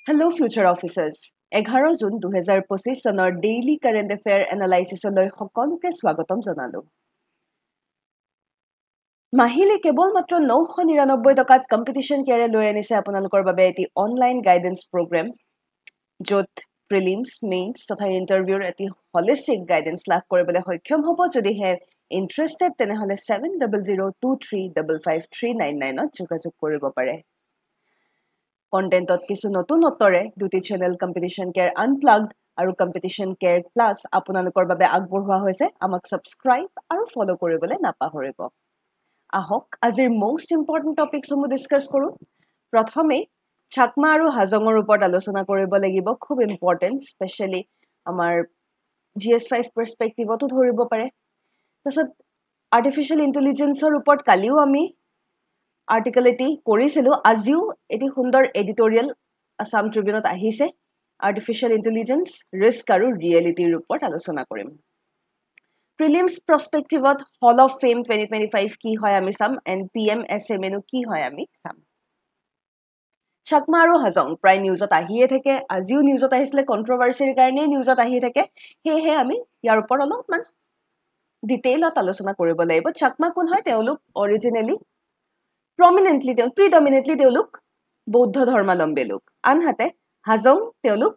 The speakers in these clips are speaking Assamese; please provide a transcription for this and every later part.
Hello future officers. 11 জুন 2025 চনৰ ডেইলি কাৰেণ্ট এফেয়াৰ এনালাইচিছলৈ সকলোকে স্বাগতম জনালো। মাহিলী কেৱল মাত্ৰ 999 টকাত কম্পিটিশন কেয়াৰে লৈ আনিছে আপোনালোকৰ বাবে এটি অনলাইন গাইডেন্স প্ৰগ্ৰাম য'ত প্ৰিলিমছ মেইনছ তথা ইণ্টাৰভিউৰ এটি হলিষ্টিক গাইডেন্স লাভ কৰিবলৈ সক্ষম হ'ব যদিহে ইণ্টাৰেষ্টেড তেনেহ'লে 7002355399ত যোগাযোগ কৰিব পাৰে। কন্টেন্টত কিছু নতুন উত্তৰে দুটি চেনেল কম্পিটিশন কেয়াৰ আনপ্লাগড আৰু কম্পিটিশন কেয়াৰ প্লাছ আপোনালোকৰ বাবে আগবঢ়োৱা হৈছে। আমাক সাবস্ক্ৰাইব আৰু ফলো কৰিবলৈ নাপাহৰিব। আহক আজিৰ মোষ্ট ইম্পৰ্টেণ্ট টপিকসমূহ ডিছকাছ কৰোঁ। প্ৰথমে চাকমা আৰু হাজঙৰ ওপৰত আলোচনা কৰিব লাগিব। খুব ইম্পৰ্টেণ্ট, স্পেচিয়েলি আমাৰ GS5 পাৰ্সপেক্টিভতো ধৰিব পাৰে। তাৰপিছত আৰ্টিফিচিয়েল ইণ্টেলিজেন্সৰ ওপৰত কালিও আমি আৰ্টিকল এটি কৰিছিলোঁ। আজিও এটি সুন্দৰ এডিটৰিয়েল আছাম ট্ৰিবিউনত আহিছে। আৰ্টিফিচিয়েল ইণ্টেলিজেন্স, ৰিস্ক আৰু ৰিয়েলিটিৰ ওপৰত আলোচনা কৰিম। প্ৰিলিমছ প্ৰস্পেক্টিভত হল অফ ফেম 2025 কি হয় আমি চাম, এণ্ড PMSMNও কি হয় আমি চাম। চাকমা আৰু হাজং প্ৰায় নিউজত আহিয়ে থাকে। আজিও নিউজত আহিছিলে, কন্ট্ৰভাৰ্চিৰ কাৰণেই নিউজত আহি থাকে। সেয়েহে আমি ইয়াৰ ওপৰত অলপমান ডিটেইলত আলোচনা কৰিব লাগিব। চাকমা কোন হয়? তেওঁলোক অৰিজিনেলি প্ৰিডমিনেণ্টলি তেওঁলোক বৌদ্ধ ধৰ্মাৱলম্বী লোক। আনহাতে হাজং তেওঁলোক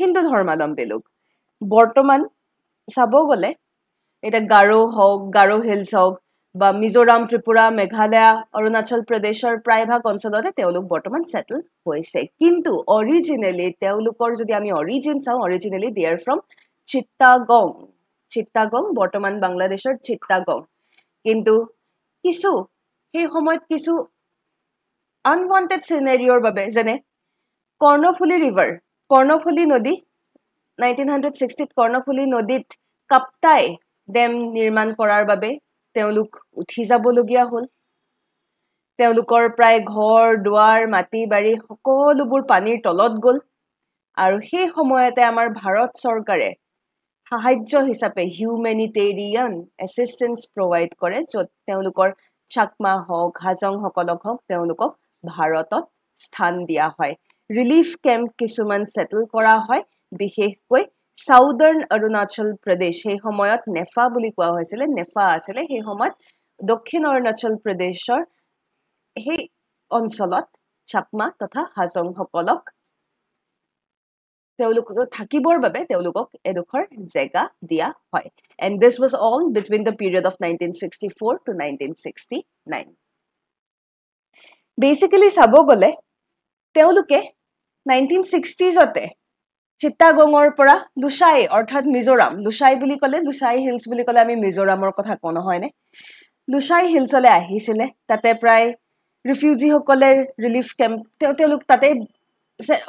হিন্দু ধৰ্মাৱলম্বী লোক। বৰ্তমান চাব গ'লে এটা গাৰো হিলছ হওক বা মিজোৰাম, ত্ৰিপুৰা, মেঘালয়, অৰুণাচল প্ৰদেশৰ প্ৰায়ভাগ অঞ্চলতে তেওঁলোক বৰ্তমান সেটেল হৈছে। কিন্তু অৰিজিনেলি তেওঁলোকৰ যদি আমি অৰিজিন চাওঁ, অৰিজিনেলি দে আৰ ফ্ৰম চিত্তাগং, বৰ্তমান বাংলাদেশৰ চিত্তাগং। কিন্তু সেই সময়ত কিছু আনৱান্টেড চিনেৰিঅ'ৰ বাবে, যেনে কৰ্ণফুলি নদী 1960ত কৰ্ণফুলি নদীত কাপ্তাই ডেম নিৰ্মাণ কৰাৰ বাবে তেওঁলোক উঠি যাবলগীয়া হ'ল। তেওঁলোকৰ প্ৰায় ঘৰ দুৱাৰ মাটি বাৰী সকলোবোৰ পানীৰ তলত গ'ল। আৰু সেই সময়তে আমাৰ ভাৰত চৰকাৰে সাহায্য হিচাপে হিউমেনিটেৰিয়ান এছিষ্টেন্স প্ৰভাইড কৰে, য'ত তেওঁলোকৰ চাকমা হওক, হাজংসকলক হওক, তেওঁলোকক ভাৰতত স্থান দিয়া হয়। ৰিলিফ কেম্প কিছুমান সেটেল কৰা হয়, বিশেষকৈ সাউদাৰ্ণ অৰুণাচল প্ৰদেশ, সেই সময়ত নেফা বুলি কোৱা হৈছিলে, নেফা আছিলে সেই সময়ত দক্ষিণ অৰুণাচল প্ৰদেশৰ সেই অঞ্চলত চাকমা তথা হাজংসকলক তেওঁলোক থাকিবৰ বাবে তেওঁলোকক এডোখৰ জেগা দিয়া হয়। And this was all between the period of 1964 to 1969. Basically চাব গ'লে তেওঁলোকে 1960sতে চিত্তাগঙৰ পৰা লুচাই অৰ্থাৎ মিজোৰাম, লুচাই হিলছ বুলি ক'লে আমি মিজোৰামৰ কথা কওঁ নহয়নে? লুচাই হিলছলৈ আহিছিলে। তাতে প্ৰায় ৰিফিউজিসকলে ৰিলিফ কেম্প তেওঁলোক তাতে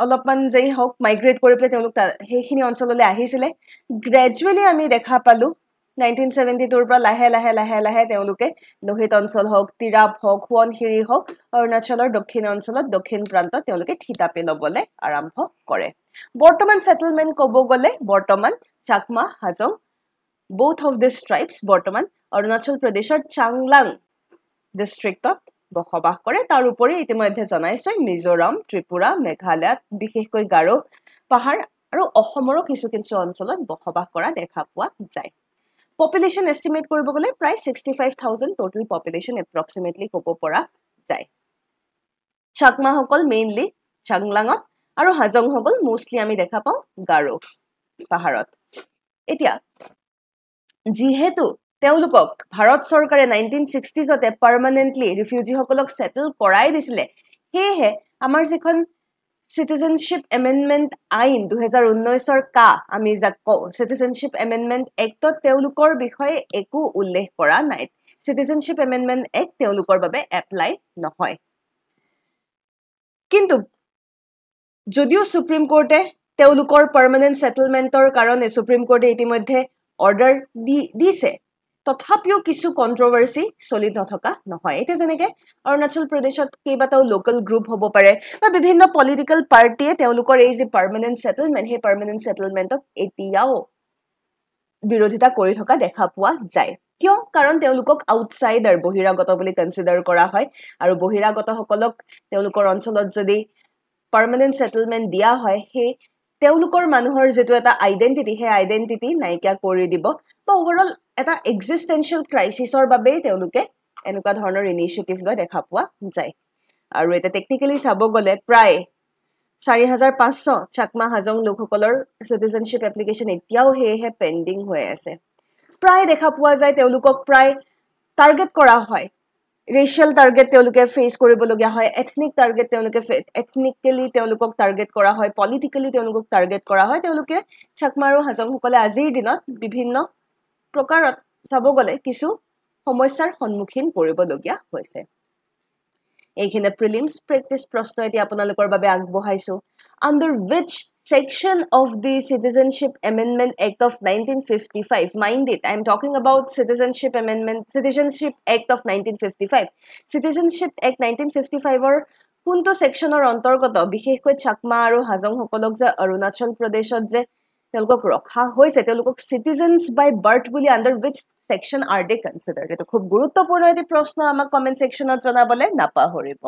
অলপমান যেই হওক মাইগ্ৰেট কৰি পেলাই তেওঁলোক সেইখিনি অঞ্চললৈ আহিছিলে। গ্ৰেজুৱেলি আমি দেখা পালোঁ 1972ৰ পৰা লাহে লাহে তেওঁলোকে লোহিত অঞ্চল হওক, তিৰাপ হওক, সোৱণশিৰি হওক, অৰুণাচলৰ দক্ষিণ অঞ্চলত দক্ষিণ প্ৰান্তত তেওঁলোকে থিতাপি ল'বলৈ আৰম্ভ কৰে। বৰ্তমান সেটেলমেণ্ট ক'ব গ'লে বৰ্তমান Chakma, Hajong, both of these tribes বৰ্তমান অৰুণাচল প্ৰদেশৰ চাংলাং ডিষ্ট্ৰিক্টত বসবাস কৰে। তাৰ উপৰি ইতিমধ্যে জনাইছোঁ মিজোৰাম, ত্ৰিপুৰা, মেঘালয়ত বিশেষকৈ গাৰো পাহাৰ আৰু অসমৰো কিছু অঞ্চলত বসবাস কৰা দেখা পোৱা যায়। পপুলেশ্যন এষ্টিমেট কৰিব গ'লে প্ৰায় 65,000 টোটেল পপুলেশ্যন এপ্ৰক্সিমেটলি ক'ব পৰা যায়। চাকমাসকল মেইনলি চাংলাঙত আৰু হাজংসকল মোষ্টলি আমি দেখা পাওঁ গাৰো পাহাৰত। এতিয়া যিহেতু তেওঁলোকক ভাৰত চৰকাৰে 1960sতে পাৰ্মানেণ্টলি ৰিফিউজিসকলক সেটেল কৰাই দিছিলে, সেয়েহে আমাৰ যিখন চিটিজেনশ্বিপ এমেণ্ডমেণ্ট আইন 2019ৰ আমি যাক কওঁ চিটিজেনশ্বিপ এমেণ্ডমেণ্ট এক্টত তেওঁলোকৰ বিষয়ে একো উল্লেখ কৰা নাই। চিটিজেনশ্বিপ এমেণ্ডমেণ্ট এক্ট তেওঁলোকৰ বাবে এপ্লাই নহয়। কিন্তু যদিও সুপ্ৰিম কোৰ্টে তেওঁলোকৰ পাৰ্মানেণ্ট সেটেলমেণ্টৰ কাৰণে সুপ্ৰিম কোৰ্টে ইতিমধ্যে অৰ্ডাৰ দিছে, তথাপিও কিছু কন্ট্ৰভাৰ্চি চলি নথকা নহয়। এতিয়া যেনেকে অৰুণাচল প্ৰদেশত কেইবাটাও লোকেল গ্ৰুপ হ'ব পাৰে বা বিভিন্ন পলিটিকেল পাৰ্টিয়ে তেওঁলোকৰ এই যে পাৰ্মানেণ্ট সেটেলমেণ্ট, সেই পাৰ্মানেণ্ট সেটেলমেণ্টক এতিয়াও বিৰোধিতা কৰি থকা দেখা পোৱা যায়। কিয়? কাৰণ তেওঁলোকক আউটচাইডাৰ, বহিৰাগত বুলি কনচিডাৰ কৰা হয়। আৰু বহিৰাগতসকলক তেওঁলোকৰ অঞ্চলত যদি পাৰ্মানেণ্ট সেটেলমেন্ট দিয়া হয় হে তেওঁলোকৰ মানুহৰ যেটো এটা আইডেন্টিটি হে আইডেন্টিটি নাইকিয়া কৰি দিব বা ওভাৰঅল এটা এক্সিষ্টেন্সিয়েল ক্ৰাইসিসৰ বাবে তেওঁলোকে এনেকুৱা ধৰণৰ ইনিশিয়েটিভ লৈ দেখা পোৱা যায় আৰু এটা টেকনিক্যালি চাব গলে প্ৰায় 4500 চাকমা হাজং লোকসকলৰ সিটিজেনশিপ এপ্লিকেশন এতিয়াও হেহে পেন্ডিং হৈ আছে প্ৰায় দেখা পোৱা যায় তেওঁলোকক প্ৰায় টাৰ্গেট কৰা হয় ৰেশিয়াল টাৰ্গেট তেওঁলোকে ফেস কৰিবলগীয়া হয় এথনিক টাৰ্গেট তেওঁলোকে এথনিক্যালি তেওঁলোকক টাৰ্গেট কৰা হয় পলিটিক্যালি তেওঁলোকক টাৰ্গেট কৰা হয় তেওঁলোকে চাকমা আৰু হাজং সকলে আজিৰ দিনত বিভিন্ন প্ৰকাৰত চাব গলে কিছু সমস্যাৰ সন্মুখীন কৰিবলগীয়া হৈছে এইখিনি প্ৰিলিমছ প্ৰেক্টিছ প্ৰশ্ন এতিয়া আপোনালোকৰ বাবে আগবঢ়াইছো under which section of the Citizenship Amendment Act of 1955 mind it I am talking about Citizenship Act of 1955 Citizenship Act 1955 or কোনটো সেকশনৰ অন্তৰ্গত বিশেষকৈ চাকমা আৰু হাজং সকলক যে অৰুণাচল প্ৰদেশত যে তেওঁলোকক ৰখা হৈছে তেওঁলোকক সিটিজেন্স বাই বাৰ্থ বুলি under which section are they considered এটো খুব গুৰুত্বপূৰ্ণ এটি প্ৰশ্ন আমাক কমেন্ট সেকশনত জনাবলে নাপাহৰিব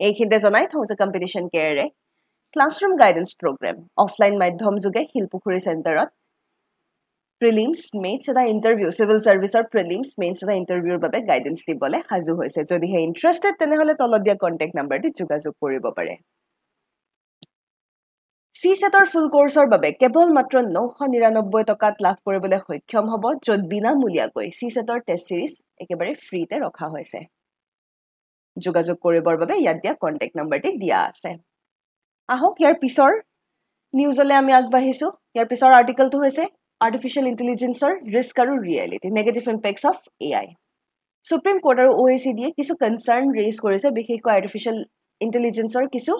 এইখিনিতে জনাই থৌছে কম্পিটিশন কেয়াৰে ক্লাসৰুম গাইডেন্স প্ৰগ্ৰাম অফলাইন মাধ্যম যোগে হিলপুখুৰী সেন্টাৰত প্ৰিলিমছ মেইনছ এটা ইন্টাৰভিউ সিভিল সাৰ্ভিসৰ প্ৰিলিমছ মেইনছ এটা ইন্টাৰভিউৰ বাবে গাইডেন্স দিবলে হাজু হৈছে যদি হে ইন্টাৰেষ্টেড তেনেহলে তলত দিয়া কন্টাক্ট নাম্বাৰটি যোগাযোগ কৰিব পাৰে সিসেটৰ ফুল কোৰ্সৰ বাবে কেৱল মাত্ৰ 999 টকাত লাভ কৰিবলৈ সক্ষম হ'ব যত বিনামূলীয়াকৈ সিসেটৰ টেষ্ট সিৰিজ একেবাৰে ফ্ৰীতে ৰখা হৈছে যোগাযোগ কৰিবৰ বাবে ইয়াত দিয়া কন্টাক্ট নাম্বাৰটি দিয়া আছে আহক ইয়াৰ পিছৰ নিউজলে আমি আগবাঢ়িছো ইয়াৰ পিছৰ আৰ্টিকেলটো হৈছে আৰ্টিফিশিয়াল ইন্টেলিজেন্সৰ ৰিস্ক আৰু reality negative impacts of AI supreme court আৰু ওএসিডি কিছু কনসাৰ্ন ৰেজ কৰিছে বিশেষকৈ আৰ্টিফিশিয়াল ইন্টেলিজেন্সৰ কিছু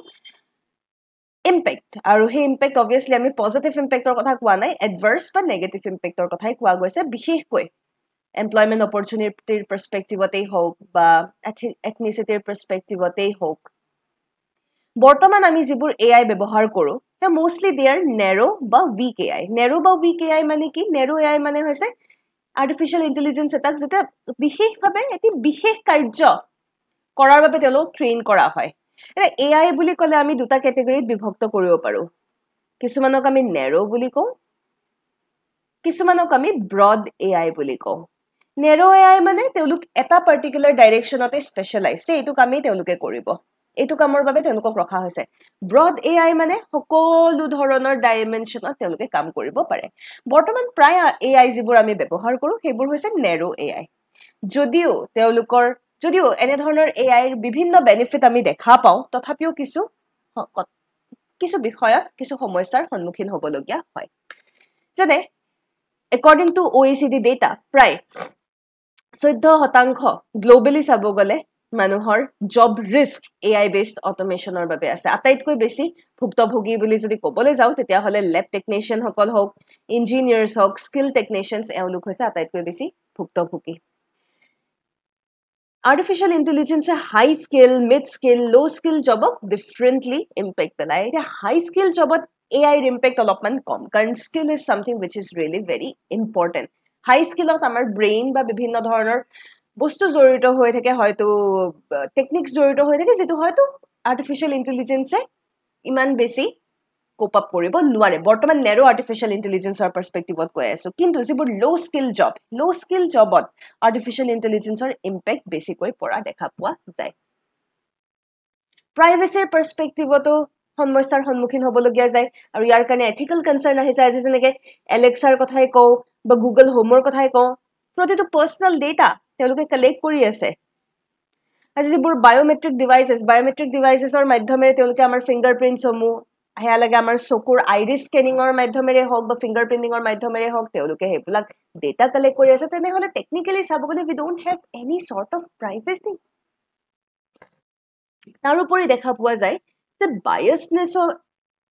ইম্পেক্ট আৰু হে ইম্পেক্ট obviously আমি পজিটিভ ইম্পেক্টৰ কথা কোৱা নাই এডভাৰ্স বা নেগেটিভ ইম্পেক্টৰ কথাই কোৱা গৈছে বিশেষকৈ এমপ্লয়মেন্ট অপৰচুনিটিৰ পাৰ্সপেক্টিভতেই হোক বা এথনিসিটিৰ পাৰ্সপেক্টিভতেই হোক বৰ্তমান আমি যিবোৰ এআই ব্যৱহাৰ কৰো হে মোস্টলি দে আৰ নেৰো বা উইক এআই মানে কি নেৰো এআই মানে হৈছে আৰ্টিফিশিয়াল ইন্টেলিজেন্স এটাক যেটা বিশেষভাৱে এটি বিশেষ কাৰ্য কৰাৰ বাবে তেওঁলোক ট্ৰেইন কৰা হয় এটা এআই বুলি কলে আমি দুটা ক্যাটেগৰীত বিভক্ত কৰিব পাৰো কিছুমানক আমি নেৰো বুলি কওঁ কিছুমানক আমি ব্ৰড এআই বুলি কওঁ নেৰো এআই মানে তেওঁলোক এটা পাৰ্টিকুলাৰ ডাইৰেকচনতে স্পেশালাইজড এইটো কামই তেওঁলোকে কৰিব এইটো কামৰ বাবে তেওঁলোকক ৰখা হৈছে ব্ৰড এআই মানে সকলো ধৰণৰ ডাইমেনশনত তেওঁলোকে কাম কৰিব পাৰে বৰ্তমান প্ৰায় এআই যিবোৰ আমি ব্যৱহাৰ কৰো সেইবোৰ হৈছে নেৰো এআই যদিও এনে ধৰণৰ এআইৰ বিভিন্ন বেনিফিট আমি দেখা পাওঁ তথাপিও কিছু বিষয়ত কিছু সমস্যাৰ সন্মুখীন হ'বলগীয়া হয় যেনে according to OECD data প্ৰায় 14% গ্লোবালি চাব গলে মানুহৰ জব ৰিস্ক এআই বেসড অটোমেশনৰ বাবে আছে আটাইতকৈ বেছি ভুক্তভোগী বুলি যদি ক'বলৈ যাও তেতিয়া হলে ল্যাব টেকনিশিয়ান সকল হোক ইঞ্জিনিয়াৰ্স হোক স্কিল টেকনিশিয়ানস এওঁলোক হৈছে আটাইতকৈ বেছি ভুক্তভোগী Artificial intelligence high skill, mid skill, low skill job differently impact pelai. High skill job AI impact alopman kom. Current skill is something which is really very important. High skill amar brain ba bibhinno dhoroner bostu jorito hoye thake hoyto techniques jorito hoye thake jetu hoyto artificial intelligence e iman besi cope up koribo nuare bortoman narrow artificial intelligence or perspective ot koi aso kintu jibur low skill job ot artificial intelligence or impact basically pora dekha pua jay privacy perspective oto সমস্যাৰ সন্মুখীন হ'বলগীয়া যায় আৰু ইয়াৰ কাৰণে এথিক্যাল কনসাৰ্ন আহি যায় যেনেকৈ এলেক্সাৰ কথাই কও বা গুগল হোমৰ কথাই কও প্ৰতিটো পাৰ্সোনাল ডেটা তেওঁলোকে কালেক্ট কৰি আছে আজি যিবোৰ বায়োমেট্ৰিক ডিভাইসেছৰ মাধ্যমেৰে তেওঁলোকে আমাৰ ফিংগাৰপ্ৰিন্টছ সমূহ হেয়া লাগে আমাৰ চকুৰ আইৰিস স্ক্যানিংৰ মাধ্যমেৰে হওক বা ফিংগাৰপ্ৰিন্টিংৰ মাধ্যমেৰে হওক তেওঁলোকে হেবিলাক ডেটা কালেক্ট কৰি আছে তেনেহলে টেকনিক্যালি চাব গলে we don't have any sort of privacy তাৰ উপৰি দেখা পোৱা যায় যে biasness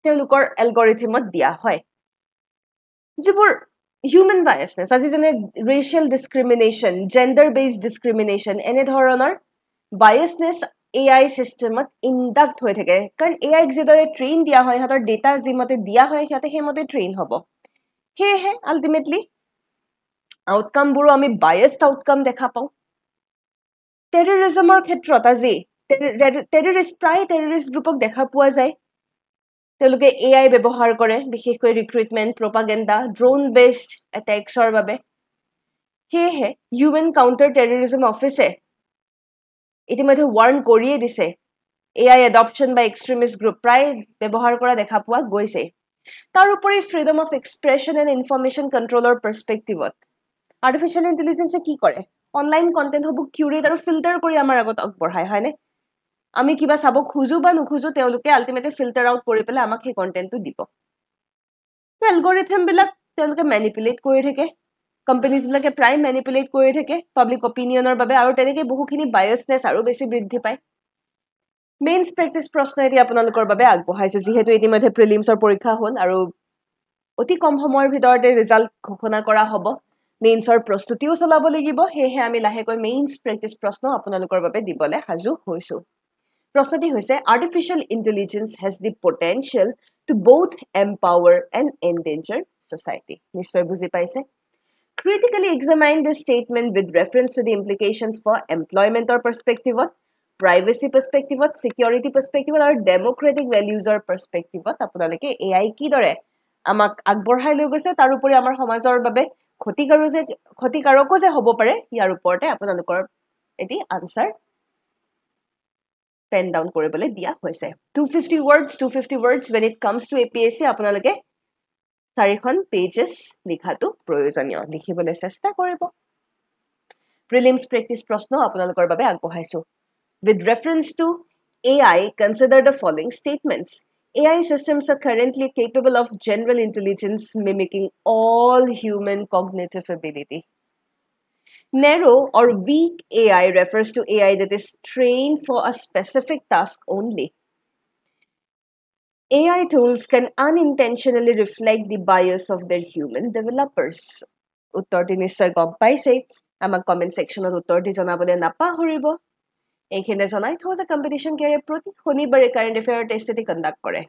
তেওঁলোকৰ এলগৰিথমত দিয়া হয় যিবোৰ human biasness আজি যেনে racial discrimination gender based discrimination এনে ধৰণৰ biasness AI systemত induct হৈ থাকে কাৰণ AI যেদৰে ট্ৰেইন দিয়া হয় হাতৰ ডেটা যিমতে দিয়া হয় হিয়াতে হেমতে ট্ৰেইন হ'ব হেহে আলটিমেটলি আউটকাম বোৰ আমি biased আউটকাম দেখা পাওঁ টেৰৰিজমৰ ক্ষেত্ৰত আজি টেৰৰিষ্ট প্ৰায় টেৰৰিষ্ট গ্ৰুপক দেখা পোৱা যায় তেওঁলোকে AI ব্যৱহাৰ কৰে বিশেষকৈ ৰিক্ৰুটমেণ্ট প্ৰপাগেণ্ডা ড্ৰোন বেছড এটেকছৰ বাবে সেয়েহে UN কাউণ্টাৰ টেৰৰিজম অফিচে ইতিমধ্যে ৱাৰ্ণ কৰিয়ে দিছে AI এডপশ্যন বা এক্সট্ৰিমিষ্ট গ্ৰুপ প্ৰায় ব্যৱহাৰ কৰা দেখা পোৱা গৈছে তাৰ উপৰি freedom of expression and information কণ্ট্ৰলৰ পাৰ্সপেক্টিভত আৰ্টিফিচিয়েল ইণ্টেলিজেন্সে কি কৰে অনলাইন কণ্টেণ্ট হ'ব কিউৰেট আৰু ফিল্টাৰ কৰি আমাৰ আগত আগবঢ়ায় হয়নে আমি কিবা চাব খুজো বা নুখুজো তেওঁলোকে আল্টিমেটলি ফিল্টাৰ আউট কৰি পেলাই আমাক সেই কণ্টেণ্টটো দিব এলগৰিথমবিলাক তেওঁলোকে মেনিপুলেট কৰি থাকে কোম্পানীবিলাকে প্ৰায় মেনিপুলেট কৰি থাকে পাব্লিক অপিনিয়নৰ বাবে আৰু তেনেকৈ বহুখিনি বায়াছনেছ আৰু বেছি বৃদ্ধি পায় মেইনছ প্ৰেক্টিছ প্ৰশ্ন এতিয়া আপোনালোকৰ বাবে আগবঢ়াইছো যিহেতু ইতিমধ্যে প্ৰিলিমছৰ পৰীক্ষা হ'ল আৰু অতি কম সময়ৰ ভিতৰতে ৰিজাল্ট ঘোষণা কৰা হ'ব মেইনছৰ প্ৰস্তুতিও চলাব লাগিব সেয়েহে আমি লাহেকৈ মেইনছ প্ৰেক্টিছ প্ৰশ্ন আপোনালোকৰ বাবে দিবলৈ সাজু হৈছো প্ৰশ্নটি হৈছে artificial intelligence has the potential to both empower and endanger society নিশ্চয় বুজি পাইছে critically examine this statement with reference to the implications for employment or perspective privacy perspective security perspective or democratic values or perspective আপোনালোকে AI কি দৰে আমাক আগবঢ়াই লৈ গৈছে তাৰ উপৰি আমাৰ সমাজৰ বাবে ক্ষতিকাৰকো যে হ'ব পাৰে ইয়াৰ ওপৰতে আপোনালোকৰ এটি আনসাৰ পেন ডাউন কৰিবলৈ দিয়া হৈছে 250 words when it comes to APSC আপোনালোকে 4খন পেজেছ লিখাটো প্ৰয়োজনীয় লিখিবলৈ চেষ্টা কৰিব প্ৰিলিমছ প্ৰেক্টিছ প্ৰশ্ন আপোনালোকৰ বাবে আগবঢ়াইছো with reference to AI consider the following statements AI systems are currently capable of general intelligence mimicking all human cognitive ability Narrow or weak AI refers to AI that is trained for a specific task only. AI tools can unintentionally reflect the bias of their human developers. উত্তৰটি নিশ্চয় গম পাইছে আমাক কমেন্ট সেকশনত উত্তৰটি জনাবলৈ নাপাহৰিব এইখিনি জনাই থওঁ যে কম্পিটিশন কেৰিয়াৰ প্ৰতি শনিবাৰে কাৰেণ্ট এফেয়াৰ টেষ্ট এটি কণ্ডাক্ট কৰে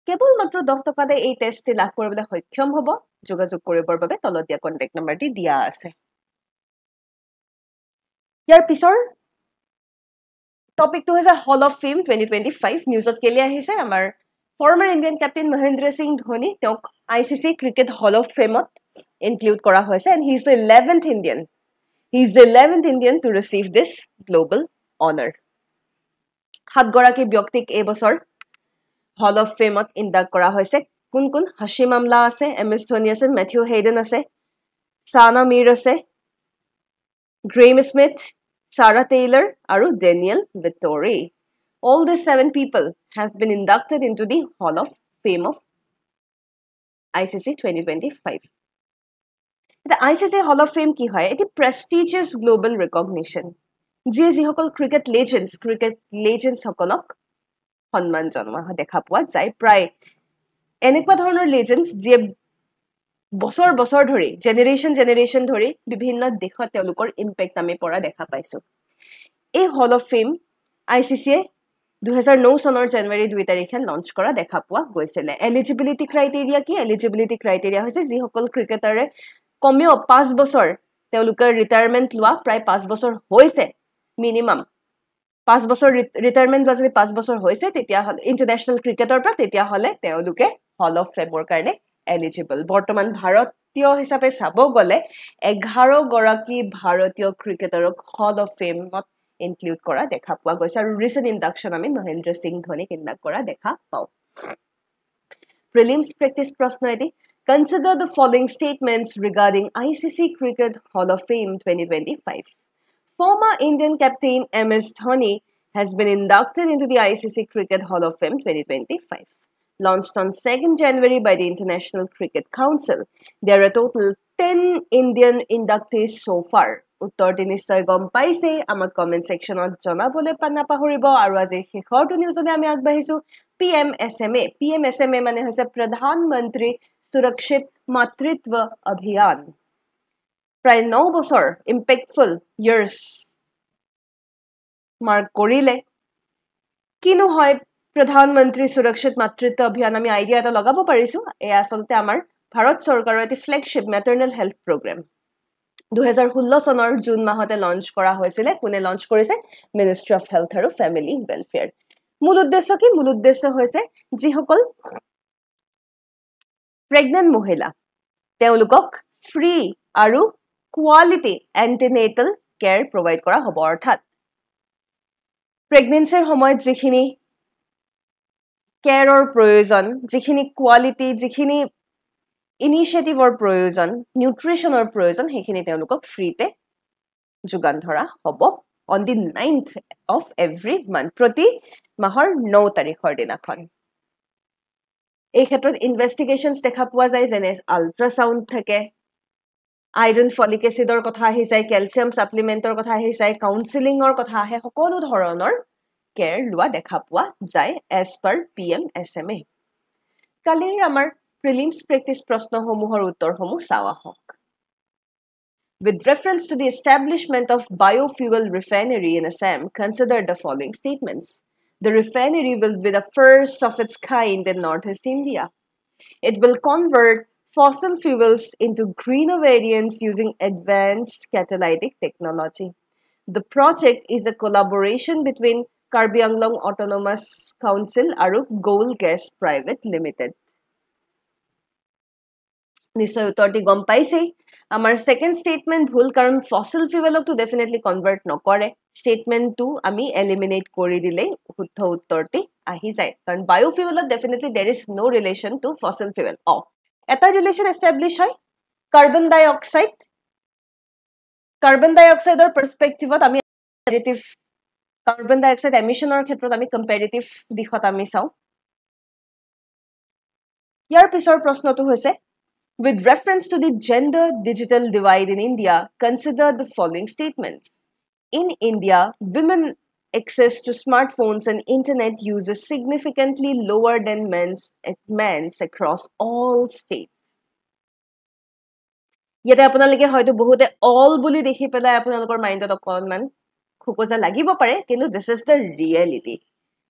কেৱল মাত্ৰ 10 টকাতে এই টেষ্টটি লাভ কৰিবলৈ সক্ষম হ'ব যোগাযোগ কৰিবৰ বাবে তলত দিয়া কন্টাক্ট নম্বৰটি দিয়া আছে ইয়াৰ পিছৰ টপিকটো হৈছে হল অফ ফেম 2025 নিউজত কেলে আহিছে আমাৰ former Indian captain Mahendra Singh Dhoni তেওঁক ICC ক্ৰিকেট হল অফ ফেমত ইনক্লুড কৰা হৈছে and he is the 11th Indian to receive this global honor 7 গৰাকী ব্যক্তিক এই বছৰ হল অফ ফেমত ইনডাক্ট কৰা হৈছে কোন কোন হাশিম আমলা আছে MS ধোনী আছে মেথিউ হেডেন আছে সানা মিৰ আছে Graeme Smith Sarah Taylor and Daniel Vittori. All these 7 people have been inducted into the Hall of Fame of ICC 2025. The ICC Hall of Fame ki hoy? It is prestigious global recognition. যিসকল ক্ৰিকেট লেজেণ্ডছ সকলক সন্মান জনোৱা দেখা পোৱা যায় প্ৰায় এনেকুৱা ধৰণৰ লেজেণ্ডছ যিয়ে বছৰ ধৰি জেনেৰেশ্যন ধৰি বিভিন্ন দেশত তেওঁলোকৰ ইম্পেক্ট আমি পৰা দেখা পাইছো এই হল অফ ফেম আইচিসিয়ে 2009 চনৰ জানুৱাৰী 2 তাৰিখে লঞ্চ কৰা দেখা পোৱা গৈছিল এলিজিবিলিটি ক্ৰাইটেৰিয়া কি এলিজিবিলিটি ক্ৰাইটেৰিয়া হৈছে যিসকল ক্ৰিকেটাৰে কমেও 5 বছৰ তেওঁলোকৰ ৰিটায়াৰমেন্ট লোৱা প্ৰায় 5 বছৰ হৈছে মিনিমাম 5 বছৰ ৰিটায়াৰমেন্ট লোৱা যদি 5 বছৰ হৈছে তেতিয়া হল ইন্টাৰনেশ্যনেল ক্ৰিকেটৰ পৰা তেতিয়া হলে তেওঁলোকে হল অফ ফেমৰ কাৰণে eligible বৰ্তমান ভাৰতীয় হিচাপে চাব গলে 11 গৰাকী ভাৰতীয় ক্ৰিকেটাৰক হল অফ ফেমত ইনক্লুড কৰা দেখা পোৱা গৈছে আৰু ৰিসেন্ট ইন্ডাকচন আমি মহেন্দ্ৰ সিং ধোনীক ইনডাক্ট কৰা দেখা পাও প্ৰিলিমছ প্ৰেক্টিছ প্ৰশ্ন এটি consider the following statements regarding ICC Cricket Hall of Fame 2025 former Indian captain MS Dhoni has been inducted into the ICC Cricket Hall of Fame 2025 launched on 2nd January by the International Cricket Council. There are a total 10 Indian inductees so far. উত্তৰটি নিশ্চয় গম পাইছে আমাৰ কমেন্ট সেকশনত জনাবলৈ নাপাহৰিব আৰু আজি শেষৰটো নিউজলৈ আমি আগবাঢ়িছো PMSMA মানে হৈছে প্ৰধানমন্ত্ৰী সুৰক্ষিত মাতৃত্ব অভিযান প্ৰায় 9 বছৰ ইম্পেক্টফুল ইয়াৰ্স মাৰ্ক কৰিলে কিনো হয় প্ৰধানমন্ত্ৰী সুৰক্ষিত মাতৃত্ব অভিযান আমি আইডিয়া এটা লগাব পাৰিছো এই আসলতে আমাৰ ভাৰত চৰকাৰৰ এটি ফ্ল্যাগশিপ ম্যাটাৰনেল হেলথ প্ৰগ্ৰাম 2016 চনৰ জুন মাহতে লঞ্চ কৰা হৈছিলে কোনে লঞ্চ কৰিছে মিনিষ্ট্ৰি অফ হেলথ আৰু ফেমিলি ৱেলফেয়াৰ মূল উদ্দেশ্য কি মূল উদ্দেশ্য হৈছে যিসকল প্ৰেগনেন্ট মহিলা তেওঁলোকক ফ্ৰী আৰু কোৱালিটি এন্টিনেটাল কেয়াৰ প্ৰভাইড কৰা হ'ব অৰ্থাৎ প্ৰেগনেন্সিৰ সময়ত যিখিনি কেয়াৰৰ প্ৰয়োজন যিখিনি কোৱালিটি যিখিনি ইনিচিয়েটিভৰ প্ৰয়োজন নিউট্ৰিশ্যনৰ প্ৰয়োজন সেইখিনি তেওঁলোকক ফ্ৰীতে যোগান ধৰা হ'ব on the 9th of every month প্ৰতি মাহৰ 9 তাৰিখৰ দিনাখন এই ক্ষেত্ৰত ইনভেষ্টিগেশ্যনছ দেখা পোৱা যায় যেনে আল্ট্ৰাছাউণ্ড থাকে আইৰণ ফলিক এচিডৰ কথা আহি যায় কেলছিয়াম সাপ্লিমেণ্টৰ কথা আহি যায় কাউন্সেলিঙৰ কথা আহে সকলো ধৰণৰ কেয়াৰ লোৱা দেখা পোৱা যায় as per PMSMA কালিৰ আমাৰ প্ৰিলিমছ প্ৰেক্টিছ প্ৰশ্নসমূহৰ উত্তৰসমূহ চাওঁ আহক With reference to the establishment of biofuel refinery in Assam, consider the following statements. The refinery will be the first of its kind in Northeast India. It will convert fossil fuels into greener variants using advanced catalytic technology. The project is a collaboration between Karbi Anglong Autonomous Council and Gold Gas Private Limited. নিশ্চয় উত্তৰটি গম পাইছেই আমাৰ সেকেন্ড স্টেটমেন্ট ভুল কাৰণ ফসিল ফিউয়েলক তো ডেফিনেটলি কনভাৰ্ট নকৰে স্টেটমেন্ট টু আমি এলিমিনেট কৰি দিলে শুদ্ধ উত্তৰটি আহি যায় কাৰণ বায়োফিউয়েলত definitely there is no relation to fossil fuel এটা ৰিলেশন এস্টাবলিশ হয় কাৰ্বন ডাই অক্সাইডৰ পাৰ্সপেক্টিভত আমি কম্পাৰেটিভ কাৰ্বন ডাই অক্সাইড এমিশনৰ ক্ষেত্ৰত আমি কম্পাৰেটিভ দিশত আমি চাও ইয়াৰ পিছৰ প্ৰশ্নটো হৈছে With reference to the gender digital divide in India, consider the following statements. In India, women access to smartphones and internet use is significantly lower than men's across all states. Yete apnalike hoyto bohote all boli dekhi pelai apnalokor mindot okonman khokoja lagibo pare kintu this is the reality.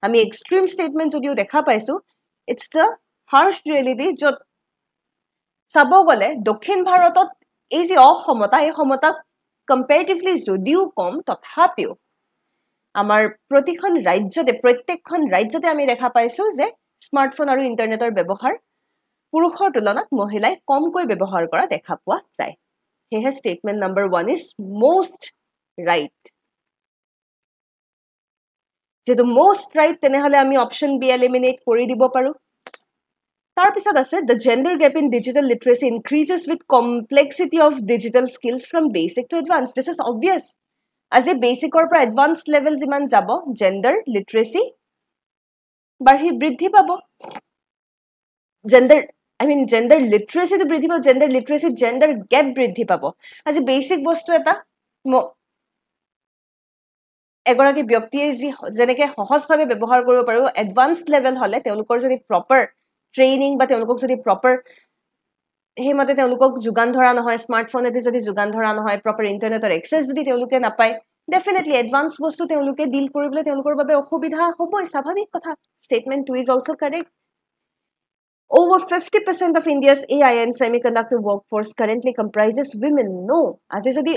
Ami extreme statement jodio dekha paisu it's the harsh reality jot চাব গলে দক্ষিণ ভাৰতত এই যে অসমতা এই সমতা কম্পাৰেটিভলি যদিও কম তথাপিও আমাৰ প্ৰতিখন ৰাজ্যতে প্ৰত্যেকখন ৰাজ্যতে আমি দেখা পাইছো যে স্মাৰ্টফোন আৰু ইন্টাৰনেটৰ ব্যৱহাৰ পুৰুষৰ তুলনাত মহিলাই কমকৈ ব্যৱহাৰ কৰা দেখা পোৱা যায় হেহে statement number 1 is most right যেটো মোষ্ট ৰাইট তেনেহলে আমি অপচন বি এলিমিনেট কৰি দিব পাৰো Tar pisat ase, the gender gap in digital literacy increases with complexity of digital skills from basic to advanced. This is obvious. As a basic or advanced level jiman jabo, gender literacy barhi bridhi pabo. Gender literacy to bridhi pabo, gender literacy, gender gap bridhi pabo. As a basic bostu eta, এগৰাকী ব্যক্তিয়ে যি যেনেকে সহজভাৱে ব্যৱহাৰ কৰিব পাৰো এডভান্সড লেভেল হলে তেওঁলোকৰ যদি প্ৰপাৰ ট্ৰেইনিং বা তেওঁলোকক যদি প্ৰপাৰ হেমতে তেওঁলোকক যোগান ধৰা নহয় স্মাৰ্টফোনেতে যদি যোগান ধৰা নহয় প্ৰপাৰ ইন্টাৰনেটৰ এক্সেছ যদি তেওঁলোকে নাপায় ডেফিনেটলি এডভান্স বস্তু তেওঁলোকে ডিল কৰিবলৈ তেওঁলোকৰ বাবে অসুবিধা হ'বই স্বাভাৱিক কথা statement 2 is also correct over 50% of India's AI and semiconductor workforce currently comprises women no আজি যদি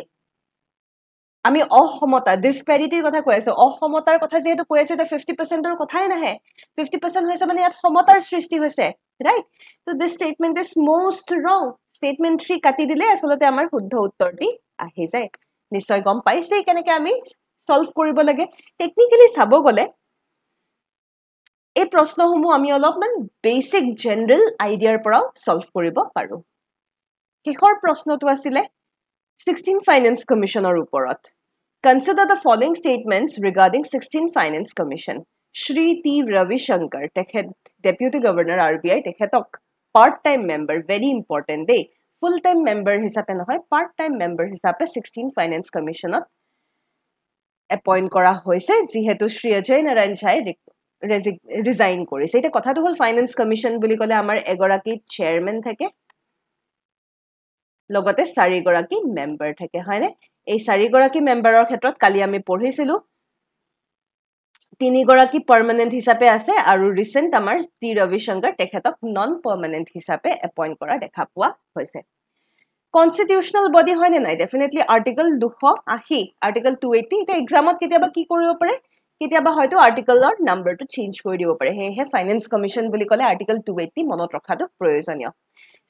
আমি অসমতা ডিসপ্যাৰিটিৰ কথা কৈ আছো অসমতাৰ কথা যেটো কৈ আছে 50% ৰ কথাই নাহে 50% হৈছে মানে ইয়াত সমতাৰ সৃষ্টি হৈছে right so this statement is most ৰং স্টেটমেন্ট 3 কাটি দিলে আসলতে আমাৰ শুদ্ধ উত্তৰটি আহি যায় নিশ্চয় গম পাইছে কেনেকৈ আমি সলভ কৰিব লাগে টেকনিক্যালি চাব গলে এই প্ৰশ্নসমূহ আমি অলপমান বেসিক জেনাৰেল আইডিয়াৰ পৰা সলভ কৰিব পাৰো কিহৰ প্ৰশ্নটো আছিল 16 Finance Commission or Uparat. Consider the following statements regarding 16 Finance Commission. Shri T. Ravi Shankar, Deputy Governor RBI, part-time member, very important day. Full-time member hisabe nohoy, part-time member hisabe 16 Finance Commission appoint kora hoise, jihetu Shri Ajay Narayan Jhai resign korise. Eta kotha to hol Finance Commission buli kole amar egoraki chairman thake. লগতে 4 গৰাকী মেম্বাৰ থাকে হয়নে এই 4 গৰাকী মেম্বাৰৰ ক্ষেত্ৰত কালি আমি পঢ়িছিলো 3 গৰাকী পাৰ্মানেন্ট হিচাপে আছে আৰু ৰিসেন্ট আমাৰ টি ৰবি শংকৰ তেখেতক নন পাৰ্মানেন্ট হিচাপে এপইন্ট কৰা দেখা পোৱা হৈছে কনস্টিটিউশনাল বডি হয় নে নাই ডেফিনেটলি আৰ্টিকল 280 আৰ্টিকল 280 এটা এক্সামত কেতিয়াবা কি কৰিব পাৰে কেতিয়াবা হয়তো আৰ্টিকলৰ নাম্বাৰটো চেঞ্জ কৰি দিব পাৰে হেহে ফাইনেন্স কমিশন বুলি ক'লে আৰ্টিকল 280 মনত ৰখাটো প্ৰয়োজনীয়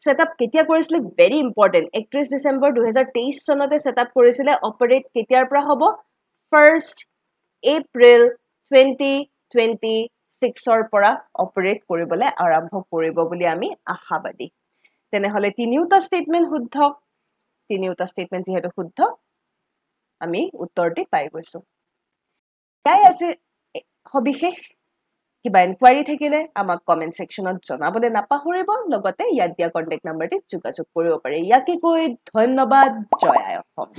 সেটআপ কেতিয়া কৰিছিলে ভেৰি ইম্পৰ্টেন্ট 31 ডিসেম্বৰ 2023 চনতে সেটআপ কৰিছিলে অপাৰেট কেতিয়াৰ পৰা হ'ব 1st এপ্ৰিল 2026 ৰ পৰা অপাৰেট কৰিবলৈ আৰম্ভ কৰিব বুলি আমি আশাবাদী তেনেহলে তিনিওটা স্টেটমেন্ট শুদ্ধ তিনিওটা স্টেটমেন্ট যেহেতু শুদ্ধ আমি উত্তৰটি পাই গৈছো ইয়াই আছে সবিশেষ কিবা ইনকুৱাৰী থাকিলে আমাক কমেন্ট সেকশনত জনাবলৈ নাপাহৰিব লগতে ইয়াত দিয়া কন্টাক্ট নম্বৰটি যোগাযোগ কৰিব পাৰে ইয়াকে কৈ ধন্যবাদ জয় আই অসম